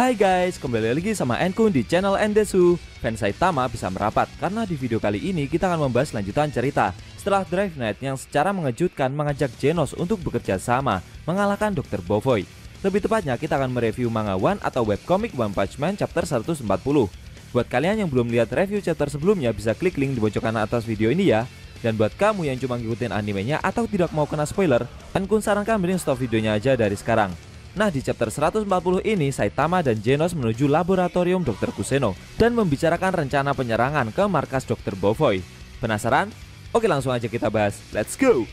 Hai guys, kembali lagi sama Enkun di channel Endesu. Fans Saitama bisa merapat karena di video kali ini kita akan membahas lanjutan cerita setelah Drive Knight yang secara mengejutkan mengajak Genos untuk bekerja sama mengalahkan Dr. Bovoy. Lebih tepatnya kita akan mereview manga One atau webcomic One Punch Man chapter 140. Buat kalian yang belum lihat review chapter sebelumnya bisa klik link di pojok kanan atas video ini ya. Dan buat kamu yang cuma ngikutin animenya atau tidak mau kena spoiler, Enkun sarankan mending stop videonya aja dari sekarang. Nah, di chapter 140 ini Saitama dan Genos menuju laboratorium Dr. Kuseno dan membicarakan rencana penyerangan ke markas Dr. Bovoy. Penasaran? Oke, langsung aja kita bahas. Let's go!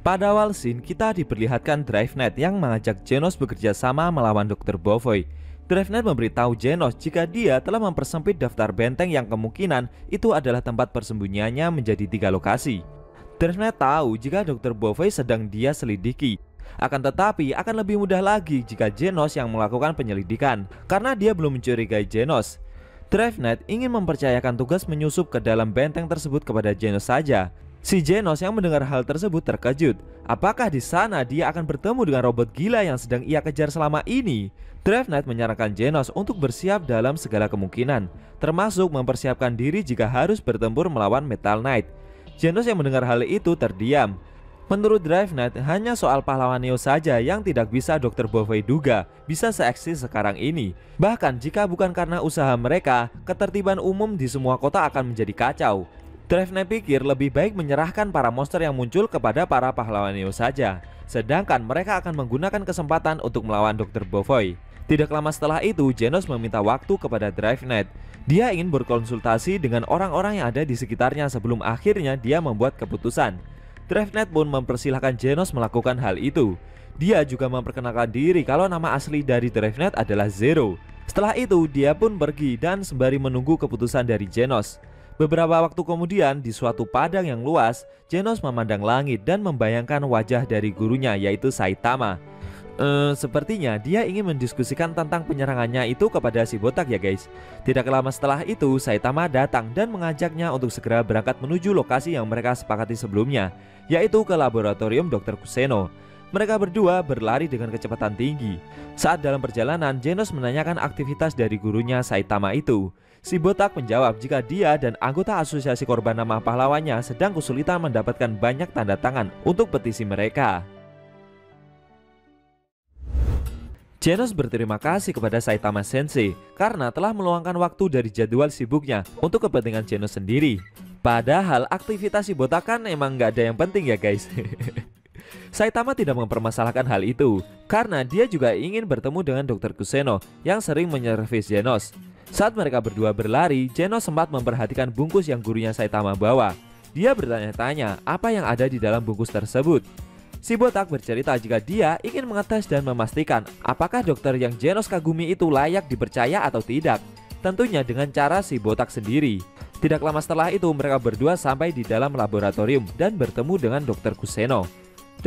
Pada awal scene, kita diperlihatkan Drive Knight yang mengajak Genos bekerja sama melawan Dr. Bovoy. Drive Knight memberitahu Genos jika dia telah mempersempit daftar benteng yang kemungkinan itu adalah tempat persembunyiannya menjadi 3 lokasi. Drive Knight tahu jika Dr. Bovoy sedang dia selidiki. Akan tetapi akan lebih mudah lagi jika Genos yang melakukan penyelidikan karena dia belum mencurigai Genos. Drive Knight ingin mempercayakan tugas menyusup ke dalam benteng tersebut kepada Genos saja. Si Genos yang mendengar hal tersebut terkejut. Apakah di sana dia akan bertemu dengan robot gila yang sedang ia kejar selama ini? Drive Knight menyarankan Genos untuk bersiap dalam segala kemungkinan, termasuk mempersiapkan diri jika harus bertempur melawan Metal Knight. Genos yang mendengar hal itu terdiam. Menurut Drive Knight, hanya soal pahlawan Neo saja yang tidak bisa Dr. Bovoy duga bisa seeksis sekarang ini. Bahkan jika bukan karena usaha mereka, ketertiban umum di semua kota akan menjadi kacau. Drive Knight pikir lebih baik menyerahkan para monster yang muncul kepada para pahlawan Neo saja, sedangkan mereka akan menggunakan kesempatan untuk melawan Dr. Bovoy. Tidak lama setelah itu, Genos meminta waktu kepada Drive Knight. Dia ingin berkonsultasi dengan orang-orang yang ada di sekitarnya sebelum akhirnya dia membuat keputusan. Drive Knight pun mempersilahkan Genos melakukan hal itu. Dia juga memperkenalkan diri kalau nama asli dari Drive Knight adalah Zero. Setelah itu, dia pun pergi dan sembari menunggu keputusan dari Genos. Beberapa waktu kemudian, di suatu padang yang luas, Genos memandang langit dan membayangkan wajah dari gurunya, yaitu Saitama. Sepertinya dia ingin mendiskusikan tentang penyerangannya itu kepada si botak ya guys. Tidak lama setelah itu Saitama datang dan mengajaknya untuk segera berangkat menuju lokasi yang mereka sepakati sebelumnya, yaitu ke laboratorium Dr. Kuseno. Mereka berdua berlari dengan kecepatan tinggi. Saat dalam perjalanan, Genos menanyakan aktivitas dari gurunya Saitama itu. Si botak menjawab jika dia dan anggota asosiasi korban nama pahlawannya sedang kesulitan mendapatkan banyak tanda tangan untuk petisi mereka. Genos berterima kasih kepada Saitama Sensei karena telah meluangkan waktu dari jadwal sibuknya untuk kepentingan Genos sendiri. Padahal aktivitas si botak kan emang nggak ada yang penting ya guys. Saitama tidak mempermasalahkan hal itu karena dia juga ingin bertemu dengan Dr. Kuseno yang sering menyervis Genos. Saat mereka berdua berlari, Genos sempat memperhatikan bungkus yang gurunya Saitama bawa. Dia bertanya-tanya apa yang ada di dalam bungkus tersebut. Si botak bercerita jika dia ingin mengetes dan memastikan apakah dokter yang Genos kagumi itu layak dipercaya atau tidak. Tentunya dengan cara si botak sendiri. Tidak lama setelah itu mereka berdua sampai di dalam laboratorium dan bertemu dengan Dr. Kuseno.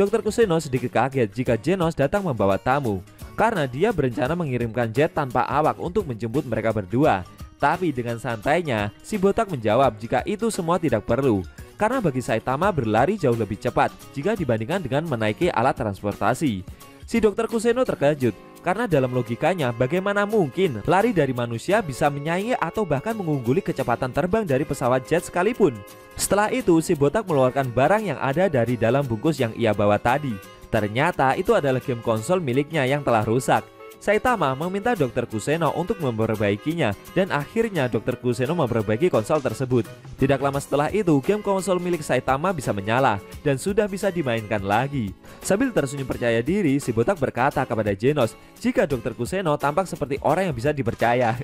Dr. Kuseno sedikit kaget jika Genos datang membawa tamu, karena dia berencana mengirimkan jet tanpa awak untuk menjemput mereka berdua. Tapi dengan santainya, si botak menjawab jika itu semua tidak perlu, karena bagi Saitama berlari jauh lebih cepat jika dibandingkan dengan menaiki alat transportasi. Si Dr. Kuseno terkejut karena dalam logikanya bagaimana mungkin lari dari manusia bisa menyaingi atau bahkan mengungguli kecepatan terbang dari pesawat jet sekalipun. Setelah itu si botak mengeluarkan barang yang ada dari dalam bungkus yang ia bawa tadi. Ternyata itu adalah game konsol miliknya yang telah rusak. Saitama meminta Dr. Kuseno untuk memperbaikinya dan akhirnya Dr. Kuseno memperbaiki konsol tersebut. Tidak lama setelah itu game konsol milik Saitama bisa menyala dan sudah bisa dimainkan lagi. Sambil tersenyum percaya diri, si botak berkata kepada Genos jika Dr. Kuseno tampak seperti orang yang bisa dipercaya.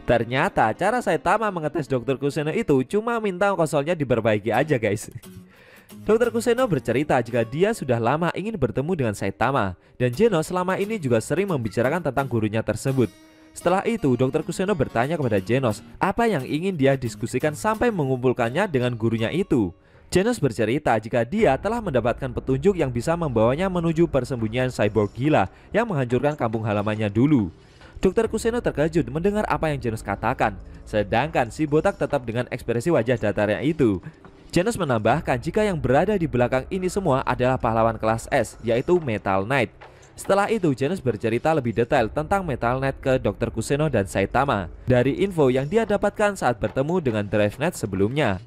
Ternyata cara Saitama mengetes Dr. Kuseno itu cuma minta konsolnya diperbaiki aja guys. Dr. Kuseno bercerita jika dia sudah lama ingin bertemu dengan Saitama dan Genos selama ini juga sering membicarakan tentang gurunya tersebut. Setelah itu Dr. Kuseno bertanya kepada Genos apa yang ingin dia diskusikan sampai mengumpulkannya dengan gurunya itu. Genos bercerita jika dia telah mendapatkan petunjuk yang bisa membawanya menuju persembunyian cyborg gila yang menghancurkan kampung halamannya dulu. Dr. Kuseno terkejut mendengar apa yang Genos katakan, sedangkan si botak tetap dengan ekspresi wajah datarnya itu. Genos menambahkan jika yang berada di belakang ini semua adalah pahlawan kelas S, yaitu Metal Knight. Setelah itu, Genos bercerita lebih detail tentang Metal Knight ke Dr. Kuseno dan Saitama dari info yang dia dapatkan saat bertemu dengan Drive Knight sebelumnya.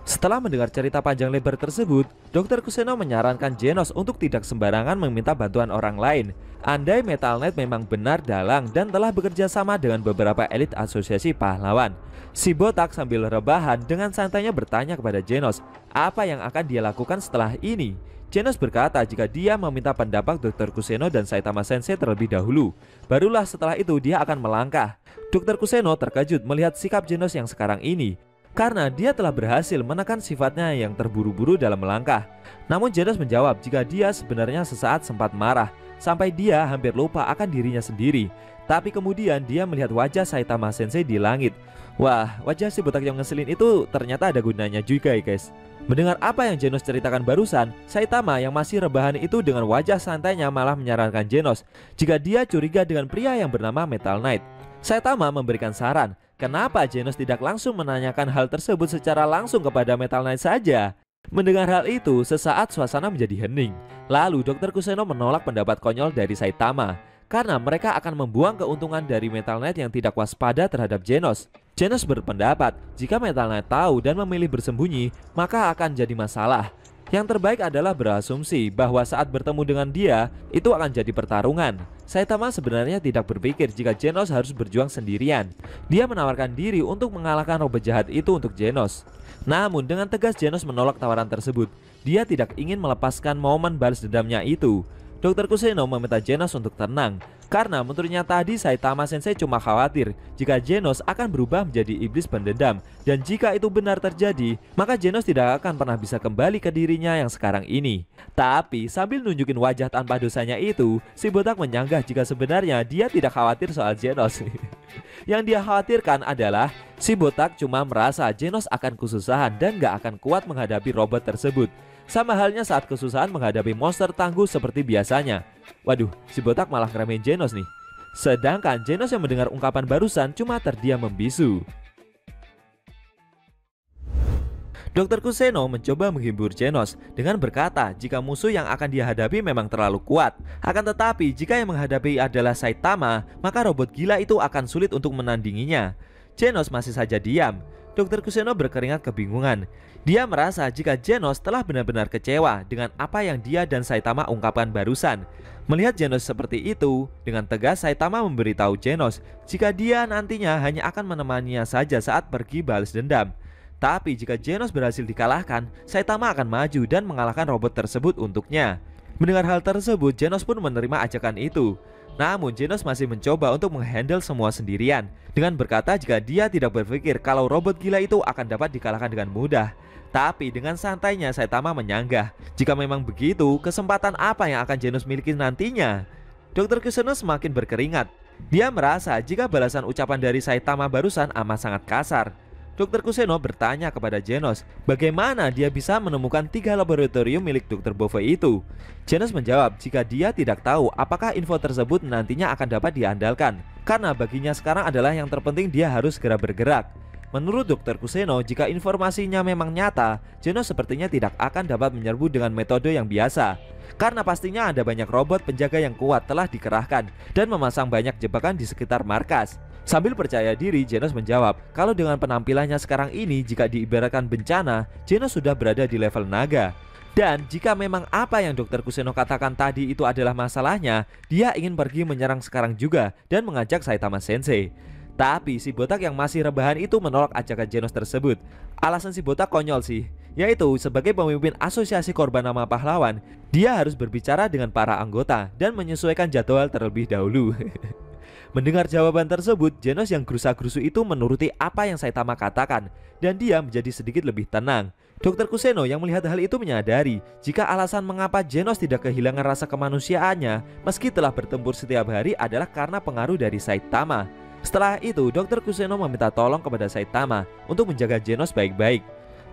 Setelah mendengar cerita panjang lebar tersebut, Dr. Kuseno menyarankan Genos untuk tidak sembarangan meminta bantuan orang lain. Andai Metal Knight memang benar dalang dan telah bekerja sama dengan beberapa elit asosiasi pahlawan. Si botak sambil rebahan dengan santainya bertanya kepada Genos apa yang akan dia lakukan setelah ini. Genos berkata jika dia meminta pendapat Dr. Kuseno dan Saitama Sensei terlebih dahulu, barulah setelah itu dia akan melangkah. Dr. Kuseno terkejut melihat sikap Genos yang sekarang ini, karena dia telah berhasil menekan sifatnya yang terburu-buru dalam melangkah. Namun Genos menjawab jika dia sebenarnya sesaat sempat marah sampai dia hampir lupa akan dirinya sendiri. Tapi kemudian dia melihat wajah Saitama Sensei di langit. Wah, wajah si botak yang ngeselin itu ternyata ada gunanya juga ya guys. Mendengar apa yang Genos ceritakan barusan, Saitama yang masih rebahan itu dengan wajah santainya malah menyarankan Genos jika dia curiga dengan pria yang bernama Metal Knight. Saitama memberikan saran, kenapa Genos tidak langsung menanyakan hal tersebut secara langsung kepada Metal Knight saja. Mendengar hal itu, sesaat suasana menjadi hening. Lalu Dr. Kuseno menolak pendapat konyol dari Saitama, karena mereka akan membuang keuntungan dari Metal Knight yang tidak waspada terhadap Genos. Genos berpendapat jika Metal Knight tahu dan memilih bersembunyi, maka akan jadi masalah. Yang terbaik adalah berasumsi bahwa saat bertemu dengan dia, itu akan jadi pertarungan. Saitama sebenarnya tidak berpikir jika Genos harus berjuang sendirian. Dia menawarkan diri untuk mengalahkan robot jahat itu untuk Genos. Namun dengan tegas Genos menolak tawaran tersebut. Dia tidak ingin melepaskan momen balas dendamnya itu. Dr. Kuseno meminta Genos untuk tenang, karena menurutnya tadi Saitama Sensei cuma khawatir jika Genos akan berubah menjadi iblis pendendam. Dan jika itu benar terjadi, maka Genos tidak akan pernah bisa kembali ke dirinya yang sekarang ini. Tapi sambil nunjukin wajah tanpa dosanya itu, si botak menyanggah jika sebenarnya dia tidak khawatir soal Genos. Yang dia khawatirkan adalah si botak cuma merasa Genos akan kesusahan dan gak akan kuat menghadapi robot tersebut. Sama halnya saat kesusahan menghadapi monster tangguh seperti biasanya. Waduh, si botak malah ngeremehin Genos nih. Sedangkan Genos yang mendengar ungkapan barusan cuma terdiam membisu. Dr. Kuseno mencoba menghibur Genos dengan berkata jika musuh yang akan dia hadapi memang terlalu kuat. Akan tetapi jika yang menghadapi adalah Saitama, maka robot gila itu akan sulit untuk menandinginya. Genos masih saja diam. Dr. Kuseno berkeringat kebingungan. Dia merasa jika Genos telah benar-benar kecewa dengan apa yang dia dan Saitama ungkapkan barusan. Melihat Genos seperti itu, dengan tegas Saitama memberitahu Genos jika dia nantinya hanya akan menemaninya saja saat pergi balas dendam. Tapi jika Genos berhasil dikalahkan, Saitama akan maju dan mengalahkan robot tersebut untuknya. Mendengar hal tersebut, Genos pun menerima ajakan itu. Namun Genos masih mencoba untuk menghandle semua sendirian, dengan berkata jika dia tidak berpikir kalau robot gila itu akan dapat dikalahkan dengan mudah. Tapi dengan santainya Saitama menyanggah jika memang begitu, kesempatan apa yang akan Genos miliki nantinya. Dr. Kuseno semakin berkeringat. Dia merasa jika balasan ucapan dari Saitama barusan amat sangat kasar. Dr. Kuseno bertanya kepada Genos bagaimana dia bisa menemukan 3 laboratorium milik Dr. Bove itu. Genos menjawab jika dia tidak tahu apakah info tersebut nantinya akan dapat diandalkan, karena baginya sekarang adalah yang terpenting dia harus segera bergerak. Menurut Dr. Kuseno, jika informasinya memang nyata, Genos sepertinya tidak akan dapat menyerbu dengan metode yang biasa, karena pastinya ada banyak robot penjaga yang kuat telah dikerahkan dan memasang banyak jebakan di sekitar markas. Sambil percaya diri, Genos menjawab kalau dengan penampilannya sekarang ini, jika diibaratkan bencana, Genos sudah berada di level naga. Dan jika memang apa yang Dr. Kuseno katakan tadi itu adalah masalahnya, dia ingin pergi menyerang sekarang juga dan mengajak Saitama Sensei. Tapi si botak yang masih rebahan itu menolak ajakan Genos tersebut. Alasan si botak konyol sih, yaitu sebagai pemimpin asosiasi korban nama pahlawan, dia harus berbicara dengan para anggota dan menyesuaikan jadwal terlebih dahulu. Mendengar jawaban tersebut, Genos yang gerusa-gerusu itu menuruti apa yang Saitama katakan, dan dia menjadi sedikit lebih tenang. Dr. Kuseno yang melihat hal itu menyadari jika alasan mengapa Genos tidak kehilangan rasa kemanusiaannya meski telah bertempur setiap hari adalah karena pengaruh dari Saitama. Setelah itu, Dr. Kuseno meminta tolong kepada Saitama untuk menjaga Genos baik-baik,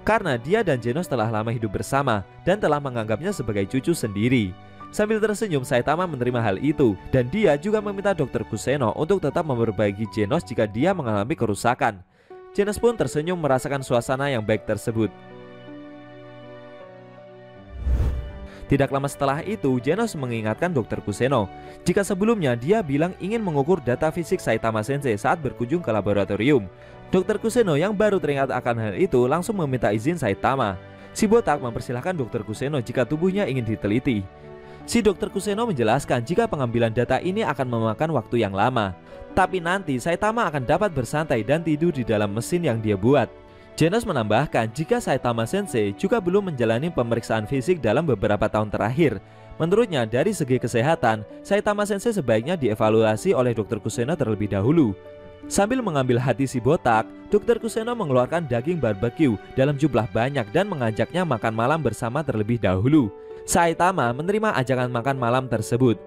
karena dia dan Genos telah lama hidup bersama dan telah menganggapnya sebagai cucu sendiri. Sambil tersenyum, Saitama menerima hal itu, dan dia juga meminta Dr. Kuseno untuk tetap memperbaiki Genos jika dia mengalami kerusakan. Genos pun tersenyum merasakan suasana yang baik tersebut. Tidak lama setelah itu, Genos mengingatkan Dr. Kuseno jika sebelumnya dia bilang ingin mengukur data fisik Saitama Sensei saat berkunjung ke laboratorium. Dr. Kuseno yang baru teringat akan hal itu langsung meminta izin Saitama. Si botak mempersilahkan Dr. Kuseno jika tubuhnya ingin diteliti. Si Dr. Kuseno menjelaskan jika pengambilan data ini akan memakan waktu yang lama, tapi nanti Saitama akan dapat bersantai dan tidur di dalam mesin yang dia buat. Genos menambahkan jika Saitama Sensei juga belum menjalani pemeriksaan fisik dalam beberapa tahun terakhir. Menurutnya dari segi kesehatan, Saitama Sensei sebaiknya dievaluasi oleh Dr. Kuseno terlebih dahulu. Sambil mengambil hati si botak, Dr. Kuseno mengeluarkan daging barbecue dalam jumlah banyak dan mengajaknya makan malam bersama terlebih dahulu. Saitama menerima ajakan makan malam tersebut.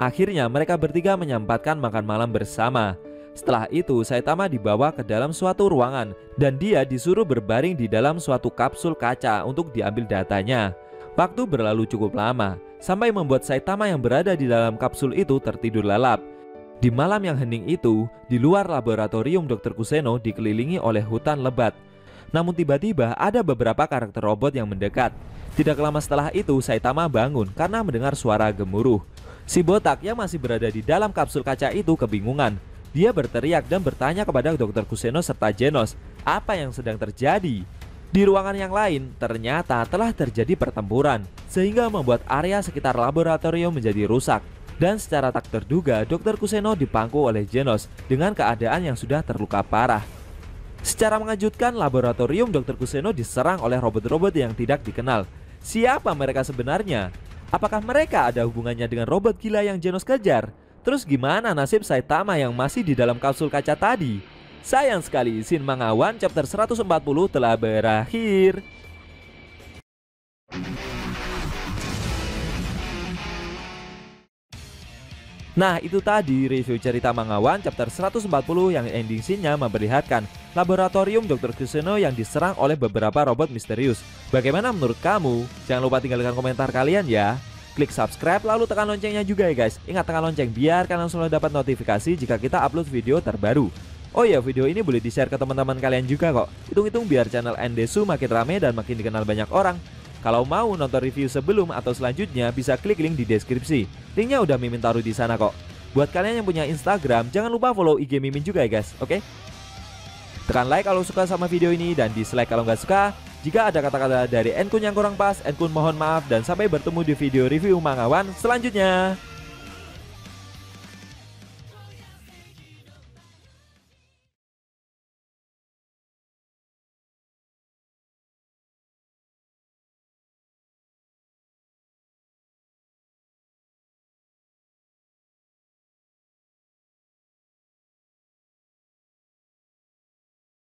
Akhirnya mereka bertiga menyempatkan makan malam bersama. Setelah itu Saitama dibawa ke dalam suatu ruangan dan dia disuruh berbaring di dalam suatu kapsul kaca untuk diambil datanya. Waktu berlalu cukup lama sampai membuat Saitama yang berada di dalam kapsul itu tertidur lelap. Di malam yang hening itu, di luar laboratorium Dr. Kuseno dikelilingi oleh hutan lebat. Namun tiba-tiba ada beberapa karakter robot yang mendekat. Tidak lama setelah itu Saitama bangun karena mendengar suara gemuruh. Si botak yang masih berada di dalam kapsul kaca itu kebingungan. Dia berteriak dan bertanya kepada Dr. Kuseno serta Genos apa yang sedang terjadi. Di ruangan yang lain ternyata telah terjadi pertempuran sehingga membuat area sekitar laboratorium menjadi rusak. Dan secara tak terduga Dr. Kuseno dipangku oleh Genos dengan keadaan yang sudah terluka parah. Secara mengejutkan laboratorium Dr. Kuseno diserang oleh robot-robot yang tidak dikenal. Siapa mereka sebenarnya? Apakah mereka ada hubungannya dengan robot gila yang Genos kejar? Terus gimana nasib Saitama yang masih di dalam kapsul kaca tadi? Sayang sekali Shin Manga One chapter 140 telah berakhir. Nah itu tadi review cerita Manga One chapter 140 yang ending scene-nya memperlihatkan laboratorium Dr. Kuseno yang diserang oleh beberapa robot misterius. Bagaimana menurut kamu? Jangan lupa tinggalkan komentar kalian ya. Klik subscribe lalu tekan loncengnya juga ya guys. Ingat tekan lonceng biar kalian selalu dapat notifikasi jika kita upload video terbaru. Oh ya, video ini boleh di-share ke teman-teman kalian juga kok. Hitung-hitung biar channel Endesu makin rame dan makin dikenal banyak orang. Kalau mau nonton review sebelum atau selanjutnya bisa klik link di deskripsi. Linknya udah Mimin taruh di sana kok. Buat kalian yang punya Instagram jangan lupa follow IG Mimin juga ya guys, oke? Tekan like kalau suka sama video ini dan dislike kalau nggak suka. Jika ada kata-kata dari Enkun yang kurang pas, Enkun mohon maaf dan sampai bertemu di video review Manga One selanjutnya.